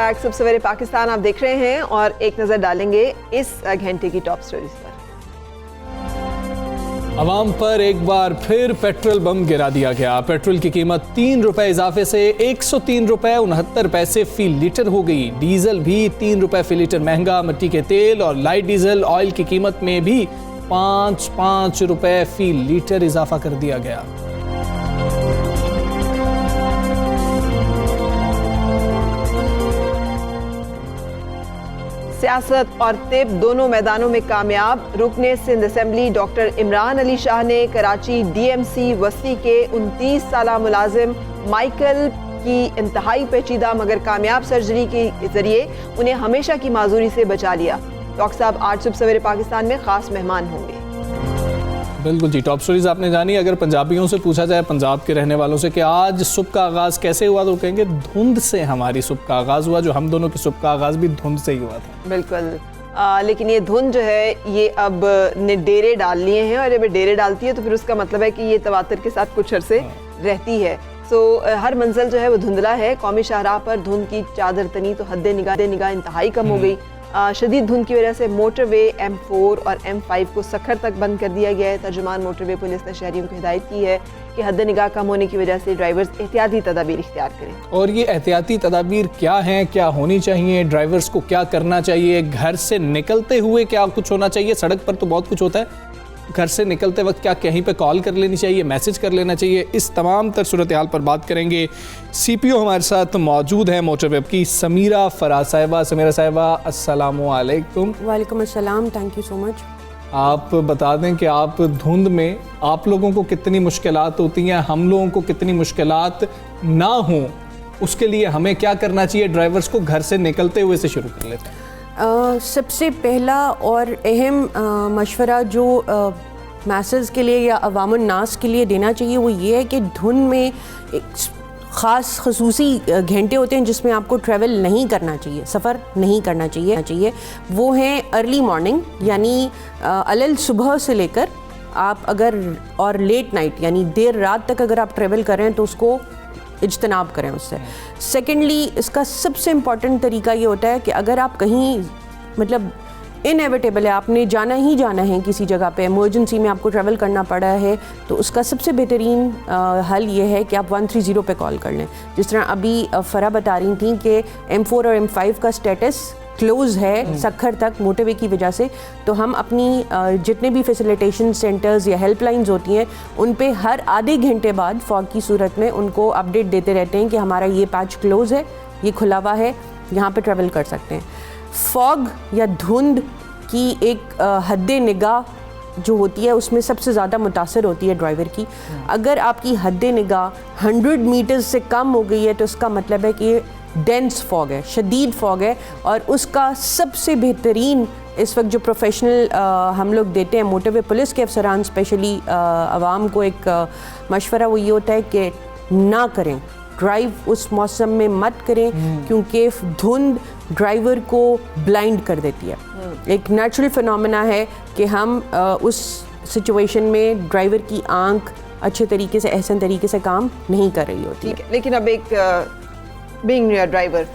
Back सुबह सवेरे पाकिस्तान आप देख रहे हैं और एक नज़र डालेंगे इस घंटे की टॉप स्टोरीज पर। अवाम पर एक बार फिर पेट्रोल बम गिरा दिया गया। पेट्रोल की कीमत 3 रुपए इजाफे से 103 रुपए 69 पैसे फी लीटर हो गई। डीजल भी 3 रुपए फी लीटर महंगा। मिट्टी के तेल और लाइट डीजल ऑयल की कीमत में भी 5 रुपए फी लीटर इजाफा कर दिया गया। सियासत और तिब दोनों मैदानों में कामयाब। रुकने सिंध असेंबली डॉक्टर इमरान अली शाह ने कराची डीएमसी वस्ती के 29 साला मुलाजिम माइकल की इंतहाई पेचीदा मगर कामयाब सर्जरी के जरिए उन्हें हमेशा की माजूरी से बचा लिया। डॉक्टर साहब आज सुबह सवेरे पाकिस्तान में खास मेहमान होंगे। बिल्कुल जी, टॉप स्टोरीज आपने जानी। अगर पंजाबियों से पूछा जाए, पंजाब के रहने वालों से कि आज सुबह का आगाज़ कैसे हुआ, तो कहेंगे धुंध से हमारी सुबह का आगाज़ हुआ। जो हम दोनों की सुबह का आगाज़ भी धुंध से ही हुआ था। बिल्कुल, लेकिन ये धुंध जो है ये अब ने डेरे डाल लिए हैं और जब डेरे डालती है तो फिर उसका मतलब है कि ये तवातर के साथ कुछ अरसे रहती है। हर मंजिल जो है वो धुंधला है। कौमी शाहराह पर धुंध की चादर तनी तो हद निगाह इंतहाई कम हो गई। शदीद धुंध की वजह से मोटरवे M4 और M5 को सखर तक बंद कर दिया गया है। तर्जुमान मोटरवे पुलिस ने शहरियों को हिदायत की है कि हद निगाह कम होने की वजह से ड्राइवर्स एहतियाती तदाबीर इख्तियार करें। और ये एहतियाती तदाबीर क्या हैं, क्या होनी चाहिए, ड्राइवर्स को क्या करना चाहिए, घर से निकलते हुए क्या कुछ होना चाहिए। सड़क पर तो बहुत कुछ होता है, घर से निकलते वक्त क्या कहीं पे कॉल कर लेनी चाहिए, मैसेज कर लेना चाहिए। इस तमाम तर सूरत हाल पर बात करेंगे। CPO हमारे साथ मौजूद हैं मोटरवेब की समीरा फराज साहिबा। समीरा साहिबा अस्सलामु अलैकुम। वालेकुम अस्सलाम, थैंक यू सो मच। आप बता दें कि आप धुंध में आप लोगों को कितनी मुश्किलात होती हैं, हम लोगों को कितनी मुश्किलात ना हों, उसके लिए हमें क्या करना चाहिए। ड्राइवर्स को घर से निकलते हुए से शुरू कर लेते हैं। सबसे पहला और अहम मशवरा जो मैसेज के लिए या अवामुन नास के लिए देना चाहिए वो ये है कि धुंध में एक ख़ास खसूसी घंटे होते हैं जिसमें आपको ट्रैवल नहीं करना चाहिए, सफ़र नहीं करना चाहिए। वो हैं अर्ली मॉर्निंग यानी अलल सुबह से लेकर आप अगर और लेट नाइट यानी देर रात तक अगर आप ट्रैवल करें तो उसको इज्तनाब करें उससे। सेकेंडली, इसका सबसे इम्पॉर्टेंट तरीका ये होता है कि अगर आप कहीं मतलब इनएविटेबल है, आपने जाना ही जाना है किसी जगह पे, इमरजेंसी में आपको ट्रैवल करना पड़ा है, तो उसका सबसे बेहतरीन हल ये है कि आप 130 पे कॉल कर लें। जिस तरह अभी फ़रा बता रही थी कि M4 और M5 का स्टेटस क्लोज़ है सखर तक मोटरवे की वजह से, तो हम अपनी जितने भी फैसिलिटेशन सेंटर्स या हेल्पलाइंस होती हैं उन पे हर आधे घंटे बाद फॉग की सूरत में उनको अपडेट देते रहते हैं कि हमारा ये पैच क्लोज़ है, ये खुला हुआ है, यहाँ पे ट्रैवल कर सकते हैं। फॉग या धुंध की एक हद निगाह जो होती है उसमें सबसे ज़्यादा मुतासर होती है ड्राइवर की। अगर आपकी हद निगाह 100 मीटर्स से कम हो गई है तो इसका मतलब है कि डेंस फॉग है, शदीद फॉग है। और उसका सबसे बेहतरीन इस वक्त जो प्रोफेशनल हम लोग देते हैं मोटरवे पुलिस के अफसरान स्पेशली आवाम को एक मशवरा वो ये होता है कि ना करें ड्राइव, उस मौसम में मत करें क्योंकि धुंध ड्राइवर को ब्लाइंड कर देती है। एक नेचुरल फिनोमेना है कि हम उस सिचुएशन में ड्राइवर की आंख अच्छे तरीके से एहसन तरीके से काम नहीं कर रही होती है। लेकिन अब एक बीइंग ड्राइवर,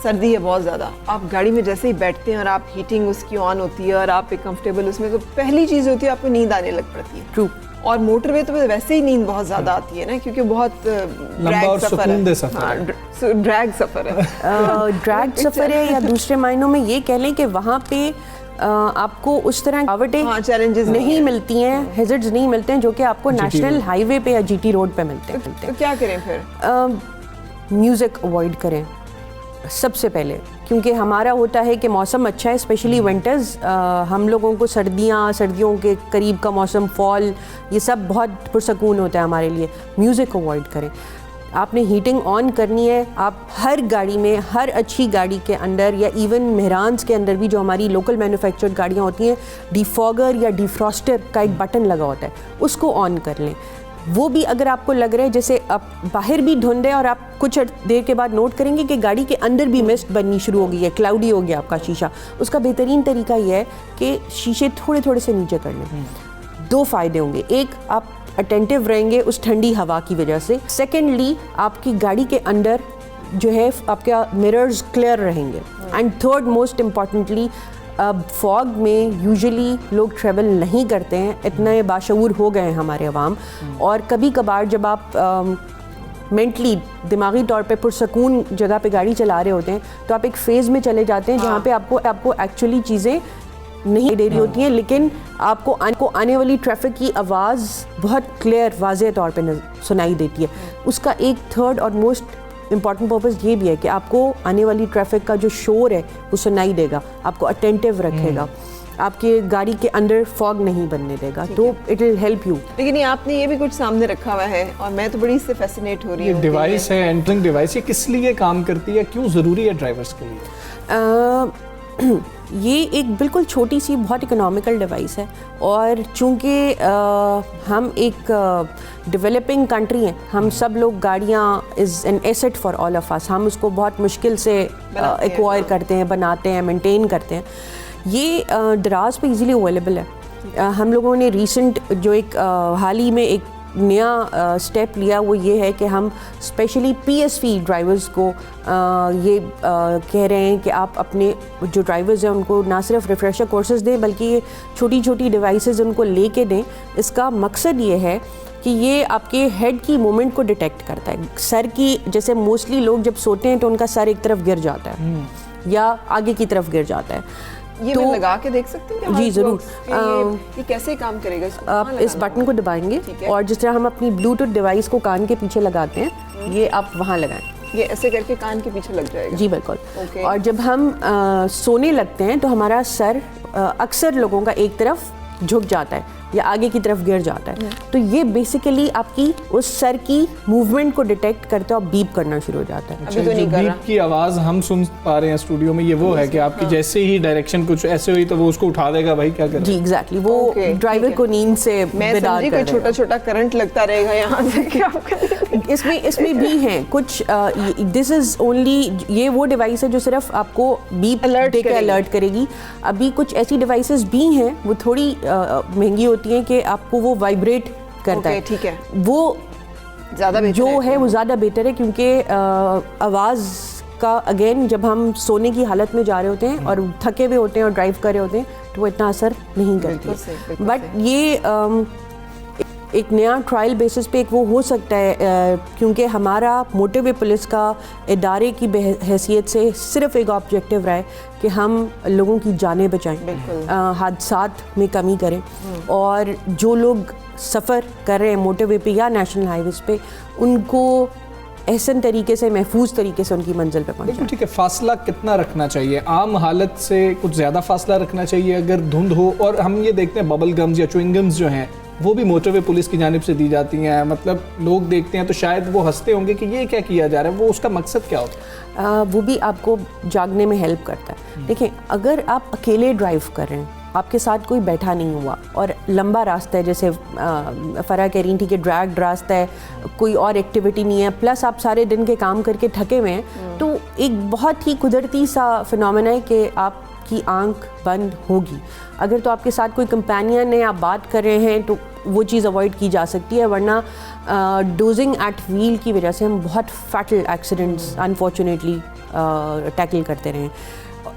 सर्दी है बहुत ज़्यादा, आप गाड़ी में जैसे ही बैठते हैं और आप हीटिंग उसकी ऑन होती है और आप एक कंफर्टेबल उसमें, तो पहली चीज़ होती है आपको नींद आने लग पड़ती है। ट्रू। और मोटरवे तो वैसे ही नींद बहुत ज़्यादा आती है ना, क्योंकि बहुत लंबा और सुकूनदेह सफ़र है। ड्रैग सफ़र है। ड्रैग सफ़र है या दूसरे मायनों में ये कह लें कि वहाँ पे आपको उस तरह गिरावटें चैलेंजेस नहीं मिलती हैं, हैजर्ड्स नहीं मिलते हैं जो कि आपको नेशनल हाईवे पे या GT रोड पे मिलते हैं। तो क्या करें फिर? म्यूज़िक अवॉइड करें सबसे पहले, क्योंकि हमारा होता है कि मौसम अच्छा है, स्पेशली विंटर्स, हम लोगों को सर्दियों के करीब का मौसम, फॉल, ये सब बहुत पुरसकून होता है हमारे लिए। म्यूज़िक अवॉइड करें। आपने हीटिंग ऑन करनी है। आप हर गाड़ी में, हर अच्छी गाड़ी के अंदर या इवन मेहरान्स के अंदर भी जो हमारी लोकल मैन्युफैक्चर्ड गाड़ियाँ होती हैं, डिफॉगर या डिफ्रॉस्टर का एक बटन लगा होता है, उसको ऑन कर लें। वो भी अगर आपको लग रहा है जैसे अब बाहर भी धुंध है और आप कुछ देर के बाद नोट करेंगे कि गाड़ी के अंदर भी मिस्ट बननी शुरू हो गई है, क्लाउडी हो गया आपका शीशा, उसका बेहतरीन तरीका यह है कि शीशे थोड़े थोड़े से नीचे कर लें। 2 फ़ायदे होंगे। एक, आप अटेंटिव रहेंगे उस ठंडी हवा की वजह से। सेकेंडली, आपकी गाड़ी के अंदर जो है आपका मिरर्स क्लियर रहेंगे। एंड थर्ड मोस्ट इम्पॉर्टेंटली, अब फॉग में यूजुअली लोग ट्रैवल नहीं करते हैं, इतने बाशऊर हो गए हैं हमारे अवाम। और कभी कभार जब आप मेंटली दिमागी तौर पे पुरसकून जगह पे गाड़ी चला रहे होते हैं तो आप एक फ़ेज़ में चले जाते हैं जहाँ पे आपको एक्चुअली चीज़ें नहीं दे रही होती हैं, लेकिन आपको आने वाली ट्रैफिक की आवाज़ बहुत क्लियर वाज़ेह तौर पे सुनाई देती है। उसका एक थर्ड और मोस्ट इम्पॉर्टेंट पर्पस ये भी है कि आपको आने वाली ट्रैफिक का जो शोर है वो सुनाई देगा, आपको अटेंटिव रखेगा, आपके गाड़ी के अंदर फॉग नहीं बनने देगा, तो इट विल हेल्प यू। लेकिन ये आपने ये भी कुछ सामने रखा हुआ है और मैं तो बड़ी इससे फैसिनेट हो रही हूँ। ये डिवाइस है, एंटरिंग डिवाइस, ये किस लिए काम करती है, क्यों ज़रूरी है ड्राइवर्स के लिए? ये एक बिल्कुल छोटी सी बहुत इकोनॉमिकल डिवाइस है, और चूँकि हम एक डेवलपिंग कंट्री हैं, हम सब लोग गाड़ियाँ is an asset for all of us, हम उसको बहुत मुश्किल से एक्वायर करते हैं, बनाते हैं, मेंटेन करते हैं। ये दराज पे इजीली अवेलेबल है। हम लोगों ने रीसेंट जो एक हाल ही में एक नया स्टेप लिया वो ये है कि हम स्पेशली PSV ड्राइवर्स को ये कह रहे हैं कि आप अपने जो ड्राइवर्स हैं उनको ना सिर्फ रिफ्रेशर कोर्सेज दें बल्कि ये छोटी छोटी डिवाइसेस उनको लेके दें। इसका मकसद ये है कि ये आपके हेड की मूवमेंट को डिटेक्ट करता है। सर की, जैसे मोस्टली लोग जब सोते हैं तो उनका सर एक तरफ गिर जाता है या आगे की तरफ गिर जाता है। ये तो मैं लगा के देख सकती हूँ? जी ज़रूर। ये कैसे काम करेगा? आप इस बटन को दबाएंगे और जिस तरह हम अपनी ब्लूटूथ डिवाइस को कान के पीछे लगाते हैं, ये आप वहाँ लगाएं। ये ऐसे करके कान के पीछे लग जाएगा? जी बिल्कुल। Okay. और जब हम सोने लगते हैं तो हमारा सर अक्सर लोगों का एक तरफ झुक जाता है या आगे की तरफ गिर जाता है, तो ये बेसिकली आपकी उस सर की मूवमेंट को डिटेक्ट करते और बीप करना शुरू हो जाता है। अभी तो नहीं कर रहा। बीप की आवाज़ हम सुन पा रहे हैं स्टूडियो में, ये वो है कि आपकी जैसे ही डायरेक्शन कुछ ऐसे हुई तो वो उसको उठा देगा, भाई क्या करें। जी एग्जैक्टली, वो Okay, ड्राइवर को नींद से मैं बेदार समझी कर कोई छोटा छोटा करंट लगता रहेगा यहाँ से कि आपका। इसमें भी हैं कुछ। दिस इज़ ओनली, ये वो डिवाइस है जो सिर्फ आपको बीप देकर अलर्ट करेगी। अभी कुछ ऐसी डिवाइसेस भी हैं, वो थोड़ी महंगी होती हैं कि आपको वो वाइब्रेट करता है। ठीक है, वो ज़्यादा जो है वो ज़्यादा बेहतर है, क्योंकि आवाज़ का अगेन जब हम सोने की हालत में जा रहे होते हैं और थके हुए होते हैं और ड्राइव कर रहे होते हैं तो वो इतना असर नहीं करती। बट ये एक नया ट्रायल बेसिस पे एक वो हो सकता है, क्योंकि हमारा मोटरवे पुलिस का इदारे की हैसियत से सिर्फ एक ऑब्जेक्टिव रहा है कि हम लोगों की जानें बचाएं, हादसात में कमी करें, और जो लोग सफ़र कर रहे हैं मोटरवे पे या नेशनल हाईवेज़ पे उनको एहसन तरीके से, महफूज तरीके से उनकी मंजिल पे पहुंचाएं। ठीक है, फासला कितना रखना चाहिए? आम हालत से कुछ ज़्यादा फासला रखना चाहिए अगर धुंध हो? और हम ये देखते हैं बबल गम्स या च्युइंगम्स जो हैं वो भी मोटरवे पुलिस की जानिब से दी जाती हैं, मतलब लोग देखते हैं तो शायद वो हंसते होंगे कि ये क्या किया जा रहा है, वो उसका मकसद क्या होता है? वो भी आपको जागने में हेल्प करता है। देखिए, अगर आप अकेले ड्राइव कर रहे हैं, आपके साथ कोई बैठा नहीं हुआ और लंबा रास्ता है, जैसे फरा कह रही थी कि ड्रैग्ड रास्ता है, कोई और एक्टिविटी नहीं है, प्लस आप सारे दिन के काम करके थके हुए हैं, तो एक बहुत ही कुदरती सा फिनोमेना है कि आपकी आंख बंद होगी। अगर तो आपके साथ कोई कंपेनियन है, आप बात कर रहे हैं, तो वो चीज़ अवॉइड की जा सकती है, वरना डोजिंग एट व्हील की वजह से हम बहुत फैटल एक्सीडेंट्स अनफॉर्चुनेटली टैकल करते रहे।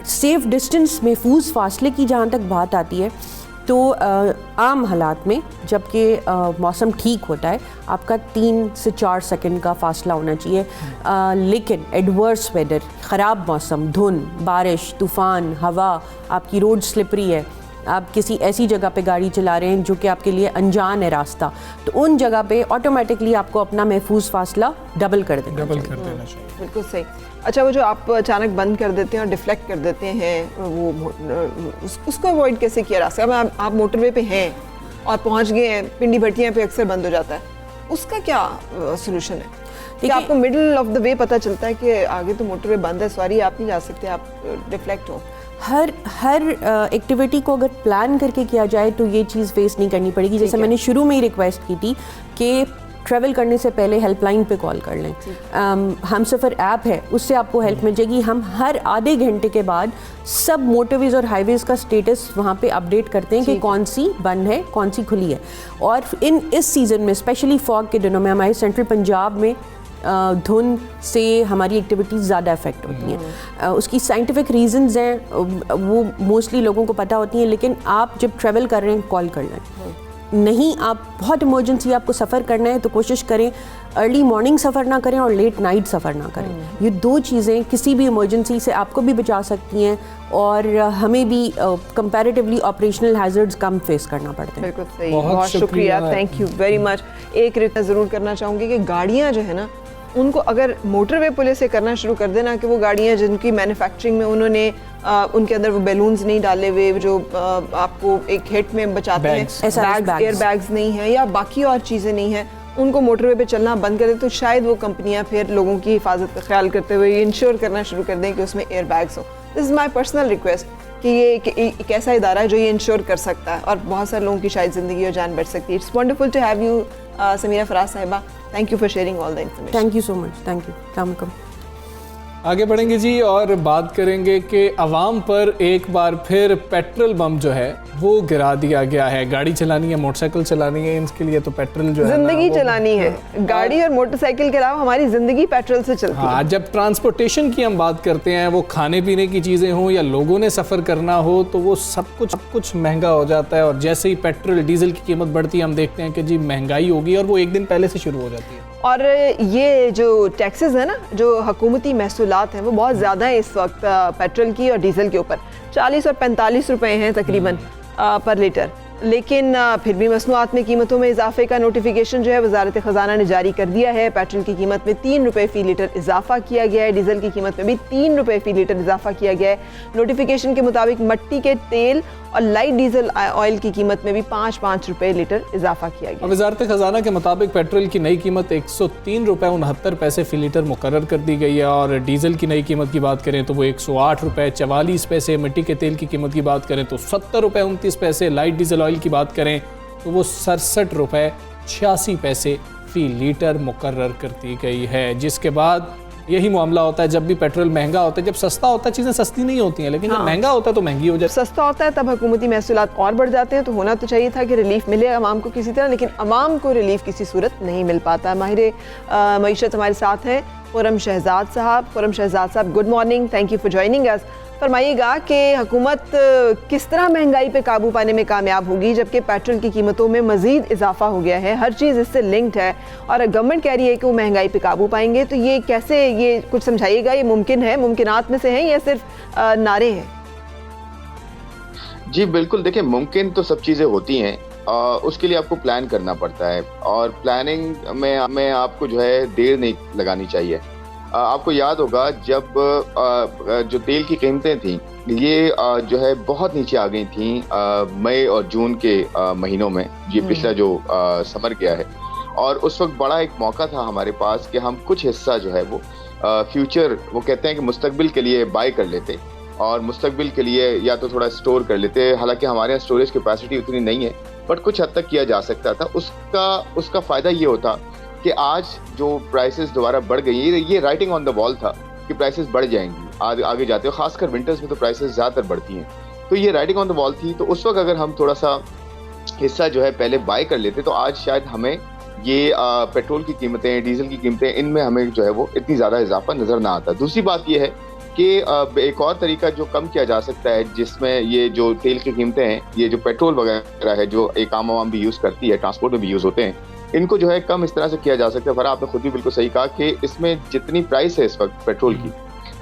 सेफ़ डिस्टेंस, महफूज फासले की जहाँ तक बात आती है, तो आम हालात में जबकि मौसम ठीक होता है आपका 3 से 4 सेकंड का फासला होना चाहिए, लेकिन एडवर्स वेदर, ख़राब मौसम, धुंध, बारिश, तूफ़ान, हवा, आपकी रोड स्लिपरी है, आप किसी ऐसी जगह पे गाड़ी चला रहे हैं जो कि आपके लिए अनजान है रास्ता, तो उन जगह पे ऑटोमेटिकली आपको अपना महफूज फासला डबल कर देना चाहिए। बिल्कुल सही। अच्छा, वो जो आप अचानक बंद कर देते हैं और डिफ्लेक्ट कर देते हैं, वो उसको अवॉइड कैसे किया रास्ता? अब आप मोटरवे पे हैं और पहुंच गए हैं, पिंडी भट्टियाँ पे अक्सर बंद हो जाता है, उसका क्या सोल्यूशन है? कि आपको मिडल ऑफ द वे पता चलता है कि आगे तो मोटरवे बंद है, सॉरी आप नहीं जा सकते, आप डिफ्लेक्ट हो। हर एक्टिविटी को अगर प्लान करके किया जाए तो ये चीज़ फेस नहीं करनी पड़ेगी। जैसे मैंने शुरू में ही रिक्वेस्ट की थी कि ट्रैवल करने से पहले हेल्पलाइन पे कॉल कर लें। हम सफ़र ऐप है, उससे आपको हेल्प मिल जाएगी। हम हर आधे घंटे के बाद सब मोटरवेज़ और हाईवेज़ का स्टेटस वहाँ पे अपडेट करते हैं कि कौन सी बंद है, कौन सी खुली है। और इस सीज़न में स्पेशली फॉग के दिनों में हमारे सेंट्रल पंजाब में धुंध से हमारी एक्टिविटीज़ ज़्यादा इफ़ेक्ट होती हैं। उसकी साइंटिफिक रीजंस हैं, वो मोस्टली लोगों को पता होती हैं, लेकिन आप जब ट्रैवल कर रहे हैं कॉल कर लें। नहीं, आप बहुत इमरजेंसी आपको सफ़र करना है तो कोशिश करें अर्ली मॉर्निंग सफ़र ना करें और लेट नाइट सफ़र ना करें। ये दो चीज़ें किसी भी इमरजेंसी से आपको भी बचा सकती हैं और हमें भी कंपैरेटिवली ऑपरेशनल हैजर्ड्स कम फेस करना पड़ते हैं। बिल्कुल सही, बहुत शुक्रिया, थैंक यू वेरी मच। एक रिक्वेस्ट ज़रूर करना चाहूँगी कि गाड़ियाँ जो है ना, उनको अगर मोटरवे पुलिस से करना शुरू कर देना कि वो गाड़ियाँ जिनकी मैन्युफैक्चरिंग में उन्होंने उनके अंदर वो बैलून्स नहीं डाले हुए जो आपको एक हिट में बचाते हैं, एयर बैग्स नहीं है या बाकी और चीज़ें नहीं हैं, उनको मोटरवे पे चलना बंद कर दे तो शायद वो कंपनियां फिर लोगों की हिफाजत का ख्याल करते हुए ये इंश्योर करना शुरू कर दें कि उसमें एयर बैग्स हो। This is my personal request कि ये एक ऐसा इदारा है जो ये इंश्योर कर सकता है और बहुत सारे लोगों की शायद ज़िंदगी और जान बच सकती है। It's wonderful to have you Samira Faraz sahiba, thank you for sharing all the information. Thank you so much, thank you. अस्सलाम वालेकुम। आगे बढ़ेंगे जी और बात करेंगे कि अवाम पर एक बार फिर पेट्रोल बम जो है वो गिरा दिया गया है। गाड़ी चलानी है, मोटरसाइकिल चलानी है, इसके लिए तो पेट्रोल जो है जिंदगी चलानी है। गाड़ी और मोटरसाइकिल के अलावा हमारी जिंदगी पेट्रोल से चलती है। जब ट्रांसपोर्टेशन की हम बात करते हैं, वो खाने पीने की चीज़ें हों या लोगों ने सफ़र करना हो, तो वो सब कुछ महंगा हो जाता है। और जैसे ही पेट्रोल डीजल की कीमत बढ़ती है, हम देखते हैं कि जी महंगाई होगी और वो एक दिन पहले से शुरू हो जाती है। और ये जो टैक्सेस है ना, जो हुकूमती महसूलात हैं, वो बहुत ज़्यादा है इस वक्त पेट्रोल की और डीजल के ऊपर। 40 और 45 रुपए हैं तकरीबन पर लीटर। लेकिन फिर भी मसनूआत में कीमतों में इजाफे का नोटिफिकेशन जो है वजारत ख़जाना ने जारी कर दिया है। पेट्रोल की कीमत में 3 रुपये फ़ी लीटर इजाफा किया गया है, डीजल की कीमत में भी 3 रुपये फ़ी लीटर इजाफा किया गया है। नोटिफिकेशन के मुताबिक मट्टी के तेल और लाइट डीजल ऑयल की कीमत में भी 5 रुपये लीटर इजाफा किया गया। वजारत ख़जाना के मुताबिक पेट्रोल की नई कीमत 103 रुपये 69 पैसे फ़ी लीटर मुकर्रर कर दी गई है और डीजल की नई कीमत की बात करें तो वो 108 रुपये 44 पैसे, मिट्टी के तेल की कीमत की बात करें तो 70 रुपये 29 पैसे, लाइट डीजल ऑयल की बात करें तो वो 67 रुपये 86 पैसे फ़ी लीटर मुकर्रर कर दी गई है। जिसके बाद यही मामला होता है जब भी पेट्रोल महंगा होता है। जब सस्ता होता है चीज़ें सस्ती नहीं होती हैं, लेकिन जब महंगा होता है तो महंगी हो जाती है। सस्ता होता है तब हुकूमती महसूलात और बढ़ जाते हैं। तो होना तो चाहिए था कि रिलीफ मिले अवाम को किसी तरह, लेकिन अवाम को रिलीफ किसी सूरत नहीं मिल पाता। माहिर मईशत हमारे साथ हैं खुर्रम शहजाद साहब। Khurram Shahzad sahab, good morning, thank you for joining us. फरमाइएगा कि हुकूमत किस तरह महंगाई पे काबू पाने में कामयाब होगी जबकि पेट्रोल की कीमतों में मज़ीद इजाफा हो गया है, हर चीज़ इससे लिंक्ड है और गवर्नमेंट कह रही है कि वो महंगाई पे काबू पाएंगे। तो ये कैसे, ये कुछ समझाइएगा, ये मुमकिन है, मुमकिनात में से है या सिर्फ नारे हैं? जी बिल्कुल, देखिए मुमकिन तो सब चीज़ें होती हैं, उसके लिए आपको प्लान करना पड़ता है और प्लानिंग में आपको जो है देर नहीं लगानी चाहिए। आपको याद होगा जब जो तेल की कीमतें थी ये जो है बहुत नीचे आ गई थी मई और जून के महीनों में, ये पिछला जो समर गया है, और उस वक्त बड़ा एक मौका था हमारे पास कि हम कुछ हिस्सा जो है वो फ्यूचर, वो कहते हैं कि मुस्तकबिल के लिए बाय कर लेते और मुस्तकबिल के लिए या तो थोड़ा स्टोर कर लेते। हालांकि हमारे यहाँ स्टोरेज कैपेसिटी उतनी नहीं है, बट कुछ हद तक किया जा सकता था। उसका फ़ायदा ये होता कि आज जो प्राइसेस दोबारा बढ़ गई, ये राइटिंग ऑन द वॉल था कि प्राइसेस बढ़ जाएंगी आगे जाते हो, खासकर विंटर्स में तो प्राइसेस ज़्यादातर बढ़ती हैं, तो ये राइटिंग ऑन द वॉल थी। तो उस वक्त अगर हम थोड़ा सा हिस्सा जो है पहले बाय कर लेते तो आज शायद हमें ये पेट्रोल की कीमतें, डीजल की कीमतें, इनमें हमें जो है वो इतनी ज़्यादा इजाफा नज़र ना आता। दूसरी बात ये है कि एक और तरीका जो कम किया जा सकता है, जिसमें ये जो तेल की कीमतें हैं, ये जो पेट्रोल वगैरह है जो एक आम आवाम भी यूज़ करती है, ट्रांसपोर्ट में भी यूज़ होते हैं, इनको जो है कम इस तरह से किया जा सकता है। फरा, आपने खुद भी बिल्कुल सही कहा कि इसमें जितनी प्राइस है इस वक्त पेट्रोल की,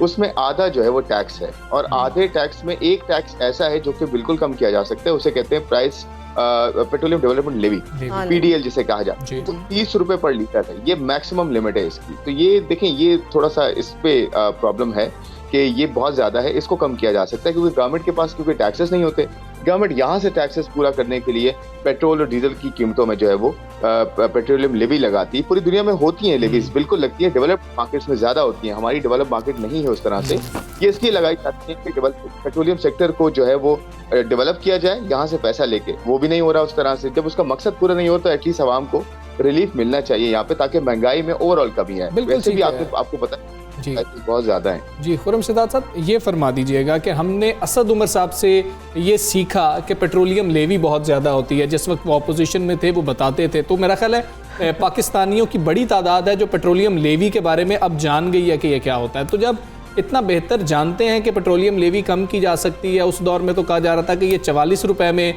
उसमें आधा जो है वो टैक्स है और आधे टैक्स में एक टैक्स ऐसा है जो कि बिल्कुल कम किया जा सकता है, उसे कहते हैं price petroleum development levy, PDL जिसे कहा जाता है। तो 30 रुपए पर लीटर है, ये मैक्सिमम लिमिट है इसकी। तो ये देखें, ये थोड़ा सा इस पे प्रॉब्लम है कि ये बहुत ज़्यादा है, इसको कम किया जा सकता है क्योंकि गवर्नमेंट के पास क्योंकि टैक्सेस नहीं होते, गवर्नमेंट यहाँ से टैक्सेस पूरा करने के लिए पेट्रोल और डीजल की कीमतों में जो है वो पेट्रोलियम लेवी लगाती है। पूरी दुनिया में होती हैं लेवीज, बिल्कुल लगती है, डेवलप्ड मार्केट्स में ज़्यादा होती हैं, हमारी डेवलप मार्केट नहीं है उस तरह से। ये इसलिए लगाई जाती है कि पेट्रोलियम सेक्टर को जो है वो डेवलप किया जाए यहाँ से पैसा लेके, वो भी नहीं हो रहा उस तरह से। जब उसका मकसद पूरा नहीं होता, एटलीस्ट आवाम को रिलीफ मिलना चाहिए यहाँ पे, ताकि महंगाई में ओवरऑल कमी है। वैसे भी आपको पता है जी। बहुत ज़्यादा हैं। जी खुर्रम शहजाद साहब, ये फरमा दीजिएगा कि हमने असद उमर साहब से ये सीखा कि पेट्रोलियम लेवी बहुत ज़्यादा होती है। जिस वक्त वो अपोजिशन में थे वो बताते थे, तो मेरा ख्याल है पाकिस्तानियों की बड़ी तादाद है जो पेट्रोलियम लेवी के बारे में अब जान गई है कि ये क्या होता है। तो जब इतना बेहतर जानते हैं कि पेट्रोलियम लेवी कम की जा सकती है, उस दौर में तो कहा जा रहा था कि ये 44 रुपए में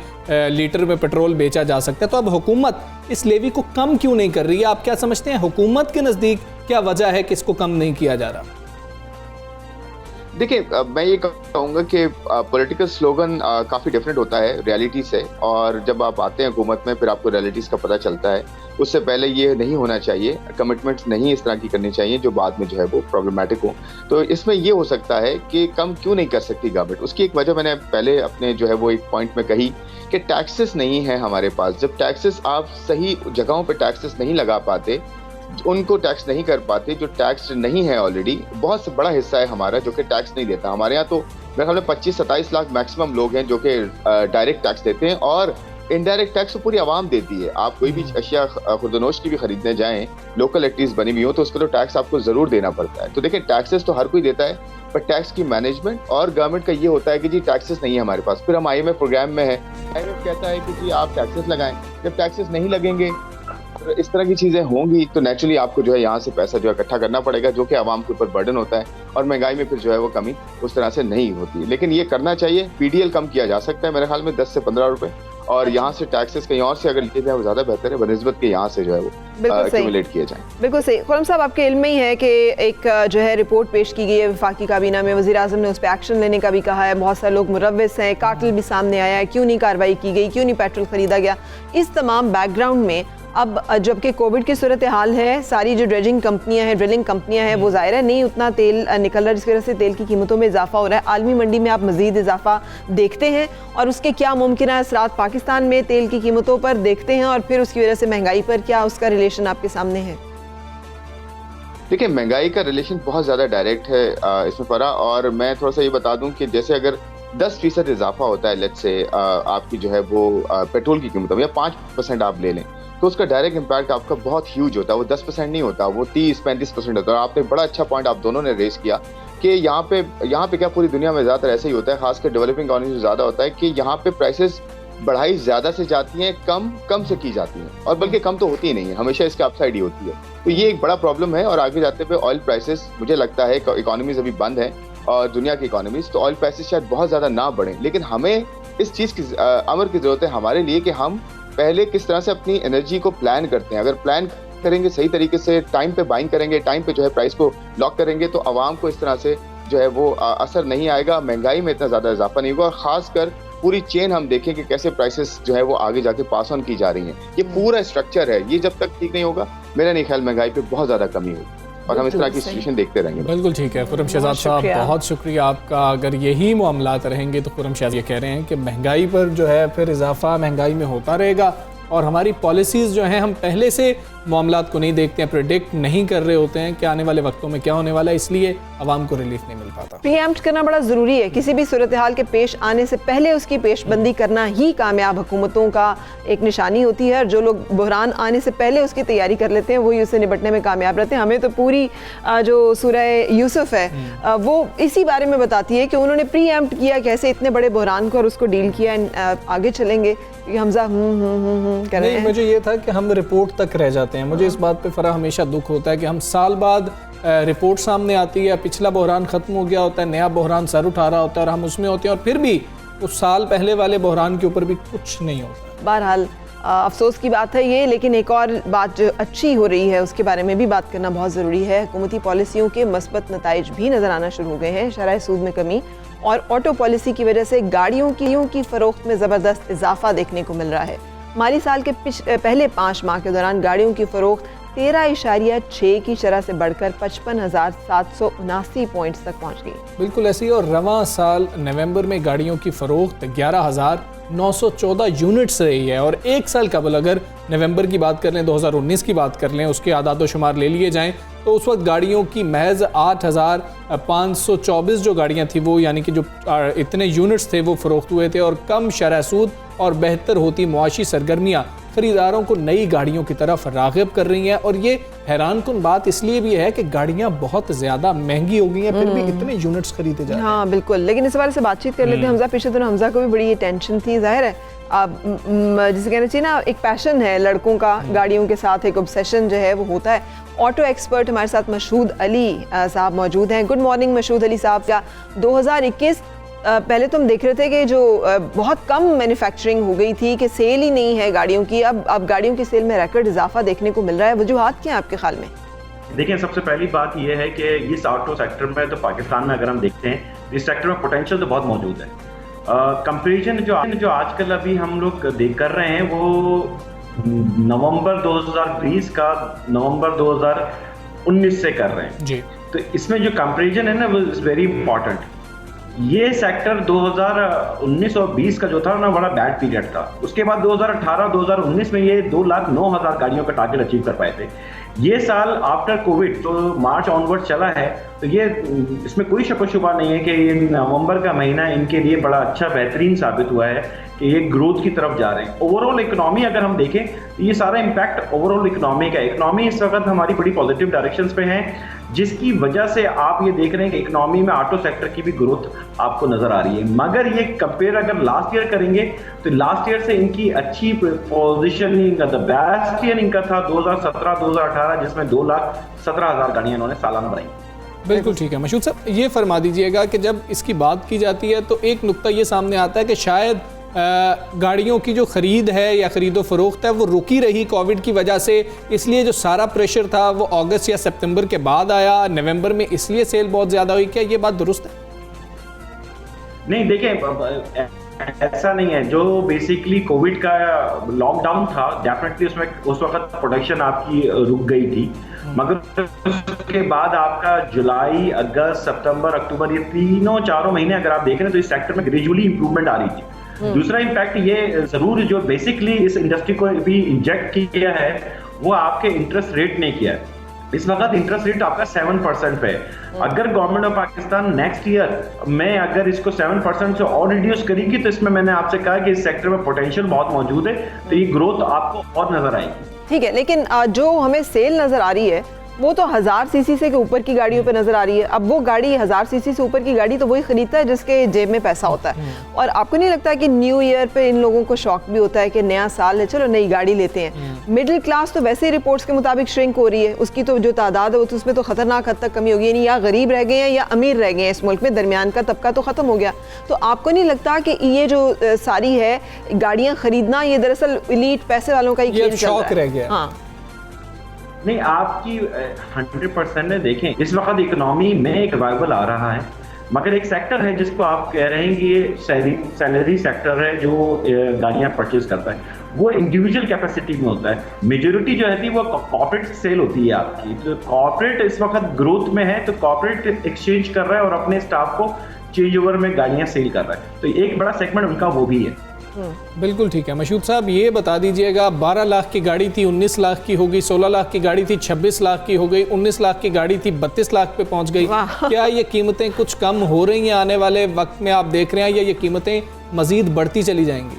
लीटर में पेट्रोल बेचा जा सकता है, तो अब हुकूमत इस लेवी को कम क्यों नहीं कर रही है? आप क्या समझते हैं, हुकूमत के नज़दीक क्या वजह है कि इसको कम नहीं किया जा रहा? देखिए, मैं ये कहूँगा कि पॉलिटिकल स्लोगन काफ़ी डिफरेंट होता है रियलिटी से, और जब आप आते हैं हुकूमत में फिर आपको रियलिटीज़ का पता चलता है। उससे पहले ये नहीं होना चाहिए, कमिटमेंट्स नहीं इस तरह की करनी चाहिए जो बाद में जो है वो प्रॉब्लमेटिक हो। तो इसमें ये हो सकता है कि कम क्यों नहीं कर सकती गवर्नमेंट। उसकी एक वजह मैंने पहले अपने जो है वो एक पॉइंट में कही कि टैक्सेस नहीं है हमारे पास। जब टैक्सेस आप सही जगहों पर टैक्सेस नहीं लगा पाते, उनको टैक्स नहीं कर पाते, जो टैक्स नहीं है ऑलरेडी, बहुत बड़ा हिस्सा है हमारा जो कि टैक्स नहीं देता। हमारे यहाँ तो मेरे ख्याल में 25-27 लाख मैक्सिमम लोग हैं जो कि डायरेक्ट टैक्स देते हैं, और इनडायरेक्ट टैक्स तो पूरी आवाम देती है। आप कोई भी अशिया खुर्दनोश की भी खरीदने जाएं, लोकल एक्टिविटीज बनी हुई हो, तो उसको तो टैक्स आपको जरूर देना पड़ता है। तो देखिए, टैक्सेस तो हर कोई देता है, पर टैक्स की मैनेजमेंट और गवर्नमेंट का ये होता है कि जी टैक्सेस नहीं है हमारे पास। फिर हम IMF प्रोग्राम में है, IMF कहता है कि जी आप टैक्सेस लगाएं। जब टैक्सेस नहीं लगेंगे, इस तरह की चीजें होंगी, तो नेचुरली आपको जो है यहाँ से पैसा जो है इकट्ठा करना पड़ेगा, जो कि आवाम के ऊपर बर्डन होता है, और महंगाई में फिर जो है वो कमी उस तरह से नहीं होती। लेकिन ये करना चाहिए, PDL कम किया जा सकता है मेरे ख्याल में 10 से 15 रुपए, और यहाँ से टैक्सेस कहीं और से अगर लिए जाए वो ज्यादा बेहतर है बनिस्बत के यहाँ से जो है वो एक्यूमुलेट किए जाए। बिल्कुल सही। खुर्रम साहब, आपके इल्म में ही है कि एक जो है रिपोर्ट पेश की गई है वफाकी काबीना में, वज़ीर आज़म ने उस पर एक्शन लेने का भी कहा है, बहुत सारे लोग मुलव्विस हैं, कार्टेल भी सामने आया है, क्यों नहीं कार्रवाई की गई, क्यों नहीं पेट्रोल खरीदा गया। इस तमाम बैकग्राउंड में अब जबकि कोविड की सूरत हाल है, सारी जो ड्रेजिंग कंपनियां हैं, ड्रिलिंग कंपनियां हैं, वो ज़ाहिर है नहीं उतना तेल निकल रहा है, जिसकी वजह से तेल की कीमतों में इजाफा हो रहा है। आलमी मंडी में आप मज़ीद इजाफा देखते हैं, और उसके क्या मुमकिन असरात पाकिस्तान में तेल की कीमतों पर देखते हैं, और फिर उसकी वजह से महंगाई पर क्या उसका रिलेशन आपके सामने है? देखिए, महंगाई का रिलेशन बहुत ज़्यादा डायरेक्ट है इसमें पड़ा, और मैं थोड़ा सा ये बता दूं कि जैसे अगर 10% इजाफा होता है, लेट्स से आपकी जो है वो पेट्रोल की कीमतों में, या 5% आप ले लें, तो उसका डायरेक्ट इम्पैक्ट आपका बहुत ह्यूज होता है। वो 10% नहीं होता, वो 30-35% होता है। और आपने बड़ा अच्छा पॉइंट आप दोनों ने रेस किया कि यहाँ पे क्या पूरी दुनिया में ज़्यादातर ऐसे ही होता है, खासकर डेवलपिंग इकोनॉमी में ज़्यादा होता है कि यहाँ पे प्राइसेस बढ़ाई ज़्यादा से जाती हैं, कम से की जाती हैं, और बल्कि कम तो होती ही नहीं है, हमेशा इसका अपसाइड ही होती है। तो ये एक बड़ा प्रॉब्लम है। और आगे जाते हुए ऑयल प्राइसेस, मुझे लगता है इकोनॉमीज अभी बंद है और दुनिया की इकोनॉमीज, तो ऑयल प्राइसेस शायद बहुत ज़्यादा ना बढ़ें, लेकिन हमें इस चीज़ की अमर की ज़रूरत है हमारे लिए कि हम पहले किस तरह से अपनी एनर्जी को प्लान करते हैं। अगर प्लान करेंगे सही तरीके से, टाइम पे बाइंग करेंगे, टाइम पे जो है प्राइस को लॉक करेंगे, तो आवाम को इस तरह से जो है वो असर नहीं आएगा, महंगाई में इतना ज़्यादा इजाफा नहीं होगा। और ख़ासकर पूरी चेन हम देखें कि कैसे प्राइसेस जो है वो आगे जाके पास ऑन की जा रही हैं। ये पूरा स्ट्रक्चर है, ये जब तक ठीक नहीं होगा, मेरा नहीं ख्याल महंगाई पे बहुत ज़्यादा कमी होगी, और हम इस तरह की सिचुएशन देखते रहेंगे। बिल्कुल ठीक है खुर्रम शहजाद साहब, बहुत शुक्रिया आपका। अगर यही मामलात रहेंगे तो खुर्रम शहजाद ये कह रहे हैं कि महंगाई पर जो है फिर इजाफा महंगाई में होता रहेगा, और हमारी पॉलिसीज़ जो हैं, हम पहले से मामलात को नहीं देखते हैं, प्रेडिक्ट नहीं कर रहे होते हैं कि आने वाले वक्तों में क्या होने वाला है, इसलिए आवाम को रिलीफ नहीं मिल पाता। प्रीएम्प्ट करना बड़ा ज़रूरी है। किसी भी सूरत हाल के पेश आने से पहले उसकी पेशबंदी करना ही कामयाब हुकूमतों का एक निशानी होती है, और जो लोग बहरान आने से पहले उसकी तैयारी कर लेते हैं वही उससे निपटने में कामयाब रहते हैं। हमें तो पूरी जो सूरह यूसुफ है वो इसी बारे में बताती है कि उन्होंने प्रीएम्प्ट किया कैसे इतने बड़े बहरान को, और उसको डील किया। आगे चलेंगे, हमजा कर रहे हैं। मुझे ये था कि हम रिपोर्ट तक रह जाते हैं। मुझे इस बात पे फरा हमेशा दुख होता है कि हम साल बाद रिपोर्ट सामने आती है, पिछला बहरान ख़त्म हो गया होता है, नया बहरान सर उठा रहा होता है, और हम उसमें होते हैं, और फिर भी उस साल पहले वाले बहरान के ऊपर भी कुछ नहीं होता। बहरहाल अफसोस की बात है ये, लेकिन एक और बात जो अच्छी हो रही है उसके बारे में भी बात करना बहुत ज़रूरी है। हुकूमती पॉलिसियों के मस्बत नताइज भी नज़र आना शुरू हो गए हैं। शरह सूद में कमी और ऑटो पॉलिसी की वजह से गाड़ियों की फ़रोख्त में ज़बरदस्त इजाफा देखने को मिल रहा है। माली साल के पहले 5 माह के दौरान गाड़ियों की फ़रोख्त 13.6 की शरह से बढ़कर 55,779 पॉइंट्स तक पहुँच गई। बिल्कुल ऐसी। और रवां साल नवंबर में गाड़ियों की फ़रोख्त 11,914 यूनिट्स रही है, और एक साल कबल अगर नवंबर की बात कर लें, 2019 की बात कर लें, उसके आदाद शुमार ले लिए जाएं, तो उस वक्त गाड़ियों की महज 8,524 जो गाड़ियां थी वो, यानी कि जो इतने यूनिट्स थे वो फ़रोख्त हुए थे, और कम शरह सूद और बेहतर होती मुआशी सरगर्मियाँ खरीदारों को नई गाड़ियों की तरफ राग़िब कर रही हैं। और ये हैरानकुन बात इसलिए भी है कि गाड़ियां बहुत ज़्यादा महंगी हो गई हैं, फिर भी इतने यूनिट्स खरीदे जा रहे हैं। हाँ बिल्कुल, लेकिन इस बारे से बातचीत कर लेते हैं हमजा। पिछले दिनों हमजा को भी बड़ी ये टेंशन थी, जाहिर है जिसे कहना चाहिए ना, एक पैशन है लड़कों का गाड़ियों के साथ, एक ऑब्सेशन जो है वो होता है। ऑटो एक्सपर्ट हमारे साथ मशहूद अली साहब मौजूद हैं। गुड मॉर्निंग मशहूद अली साहब। का 2021 पहले तो हम देख रहे थे कि जो बहुत कम मैन्युफैक्चरिंग हो गई थी, कि सेल ही नहीं है गाड़ियों की, अब गाड़ियों की सेल में रिकॉर्ड इजाफा देखने को मिल रहा है। वजूहात क्या है आपके ख्याल में? देखिए, सबसे पहली बात यह है कि इस ऑटो सेक्टर में, तो पाकिस्तान में अगर हम देखते हैं, इस सेक्टर में पोटेंशियल तो बहुत मौजूद है। कंपैरिजन जो आजकल अभी हम लोग देख कर रहे हैं वो नवंबर 2020 का नवंबर 2019 से कर रहे हैं जी। तो इसमें जो कंपैरिजन है ना, वो इज वेरी इंपॉर्टेंट। ये सेक्टर 2019 और 20 का जो था ना, बड़ा बैड पीरियड था। उसके बाद 2018-2019 में ये 2,09,000 गाड़ियों का टारगेट अचीव कर पाए थे। ये साल आफ्टर कोविड, तो मार्च ऑनवर्ड चला है, तो ये इसमें कोई शक व शुबा नहीं है कि ये नवंबर का महीना इनके लिए बड़ा अच्छा बेहतरीन साबित हुआ है कि ये ग्रोथ की तरफ जा रहे हैं। ओवरऑल इकोनॉमी अगर हम देखें तो ये सारा इम्पैक्ट ओवरऑल इकोनॉमी का, इकोनॉमी इस वक्त हमारी बड़ी पॉजिटिव डायरेक्शंस पे है, जिसकी वजह से आप ये देख रहे हैं कि इकोनॉमी में ऑटो सेक्टर की भी ग्रोथ आपको नजर आ रही है। मगर ये कंपेयर अगर लास्ट ईयर करेंगे तो लास्ट ईयर से इनकी अच्छी पोजिशनिंग, द बेस्ट ईयर इनका था 2017-2018, जिसमें 2,17,000 गाड़ियां इन्होंने सालाना बनाई। बिल्कुल ठीक है मशहूद साहब, ये फरमा दीजिएगा कि जब इसकी बात की जाती है तो एक नुक्ता ये सामने आता है कि शायद गाड़ियों की जो ख़रीद है या ख़रीदो फ़रोख्त है वो रुकी रही कोविड की वजह से, इसलिए जो सारा प्रेशर था वो अगस्त या सितंबर के बाद आया, नवंबर में इसलिए सेल बहुत ज़्यादा हुई। क्या ये बात दुरुस्त है? नहीं, देखें, ऐसा नहीं है। जो बेसिकली कोविड का लॉकडाउन था, डेफिनेटली उसमें उस वक्त प्रोडक्शन आपकी रुक गई थी, मगर उसके बाद आपका जुलाई, अगस्त, सितंबर, अक्टूबर, ये चारों महीने अगर आप देख रहे हैं तो इस सेक्टर में ग्रेजुअली इंप्रूवमेंट आ रही थी। दूसरा इम्पैक्ट ये जरूर जो बेसिकली इस इंडस्ट्री को भी इंजेक्ट किया है वो आपके इंटरेस्ट रेट ने किया है। इस वक्त इंटरेस्ट रेट आपका 7% पे है। अगर government of Pakistan next year में अगर इसको 7% से और रिड्यूस करेगी तो इसमें मैंने आपसे कहा कि इस सेक्टर में पोटेंशियल बहुत मौजूद है, तो ये ग्रोथ आपको और नजर आएगी। ठीक है, लेकिन जो हमें सेल नजर आ रही है वो तो 1000 सीसी से के ऊपर की गाड़ियों पे नजर आ रही है। अब वो गाड़ी 1000 सीसी से ऊपर की गाड़ी तो वही खरीदता है जिसके जेब में पैसा होता है। और आपको नहीं लगता कि न्यू ईयर पे इन लोगों को शौक भी होता है कि नया साल है, चलो नई गाड़ी लेते हैं। मिडिल क्लास तो वैसे ही रिपोर्ट्स के मुताबिक श्रिंक हो रही है, उसकी तो जो तादाद है वो तो उसमें तो खतरनाक हद तक कमी होगी, यानी या गरीब रह गए हैं या अमीर रह गए हैं इस मुल्क में, दरमियान का तबका तो खत्म हो गया। तो आपको नहीं लगता कि ये जो सारी है गाड़ियां खरीदना, ये दरअसल एलीट पैसे वालों का ही खेल चल रहा है? हाँ नहीं, आपकी 100% है। देखें, इस वक्त इकोनॉमी में एक रिवाइवल आ रहा है, मगर एक सेक्टर है जिसको आप कह रहे हैं कि ये सैलरी सेक्टर है जो गाड़ियां परचेज करता है, वो इंडिविजुअल कैपेसिटी में होता है। मेजोरिटी जो है वो कॉर्पोरेट सेल होती है आपकी। तो कॉर्पोरेट इस वक्त ग्रोथ में है, तो कॉर्पोरेट एक्सचेंज कर रहा है और अपने स्टाफ को चेंज ओवर में गाड़ियां सेल कर रहा है, तो एक बड़ा सेगमेंट उनका वो भी है। बिल्कुल ठीक है मशहूद साहब, ये बता दीजिएगा 12 लाख की गाड़ी थी 19 लाख की हो गई, 16 लाख की गाड़ी थी 26 लाख की हो गई, 19 लाख की गाड़ी थी 32 लाख पे पहुंच गई। क्या ये कीमतें कुछ कम हो रही हैं आने वाले वक्त में, आप देख रहे हैं, या ये कीमतें मजीद बढ़ती चली जाएंगी?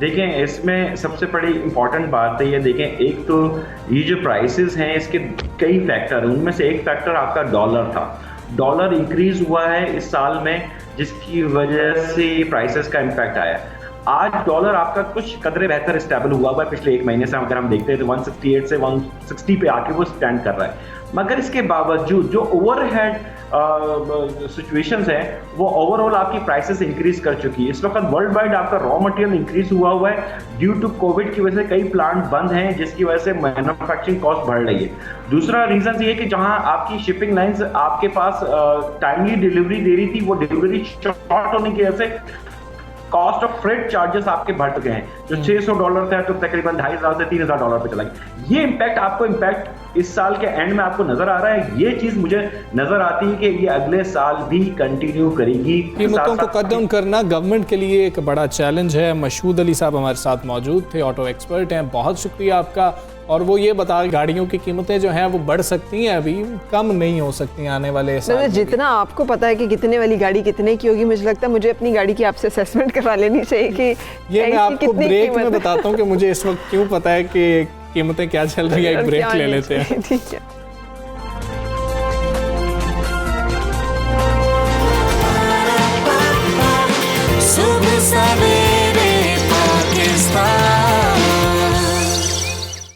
देखें, इसमें सबसे बड़ी इंपॉर्टेंट बात है ये, देखें, एक तो ये जो प्राइसेस हैं इसके कई फैक्टर, उनमें से एक फैक्टर आपका डॉलर था। डॉलर इंक्रीज हुआ है इस साल में, जिसकी वजह से प्राइसेस का इम्पैक्ट आया। आज डॉलर आपका कुछ कदरे बेहतर स्टेबल हुआ है पिछले एक महीने से। अगर हम देखते हैं तो 168 से 160 पे आके वो स्टैंड कर रहा है, मगर इसके बावजूद जो ओवरहेड सिचुएशंस हैं वो ओवरऑल आपकी प्राइसेस इंक्रीज कर चुकी है। इस वक्त वर्ल्ड वाइड आपका रॉ मटेरियल इंक्रीज हुआ है ड्यू टू कोविड की वजह से। कई प्लांट बंद हैं जिसकी वजह से मैन्युफैक्चरिंग कॉस्ट बढ़ रही है। दूसरा रीजन ये कि जहां आपकी शिपिंग लाइंस आपके पास टाइमली डिलीवरी दे रही थी, वो डिलीवरी शॉर्ट होने की वजह से कॉस्ट ऑफ फ्रेट चार्जेस आपके बढ़ चुके हैं। जो $600 था तो तकरीबन $2,500 से $3,000 पे चला गया। ये इम्पैक्ट आपको इस साल के एंड में आपको नजर आ रहा है? ये चीज मुझे नजर आती है कि ये अगले साल भी कंटिन्यू करेगी। कीमतों को कदम करना गवर्नमेंट के लिए एक बड़ा चैलेंज है। मशहूद अली साहब हमारे साथ मौजूद थे, ऑटो एक्सपर्ट हैं, बहुत शुक्रिया आपका। और वो ये बता, गाड़ियों की कीमतें जो हैं वो बढ़ सकती हैं, अभी कम नहीं हो सकती आने वाले साल। जितना आपको पता है कि कितने वाली गाड़ी कितने की होगी, मुझे लगता है मुझे अपनी गाड़ी की आपसे असेसमेंट करवा लेनी चाहिए कि ये मैं आपको ब्रेक में बताता हूँ कि मुझे इस वक्त क्यों पता है कि कीमतें क्या चल रही है। एक ब्रेक ले लेते हैं। ठीक है।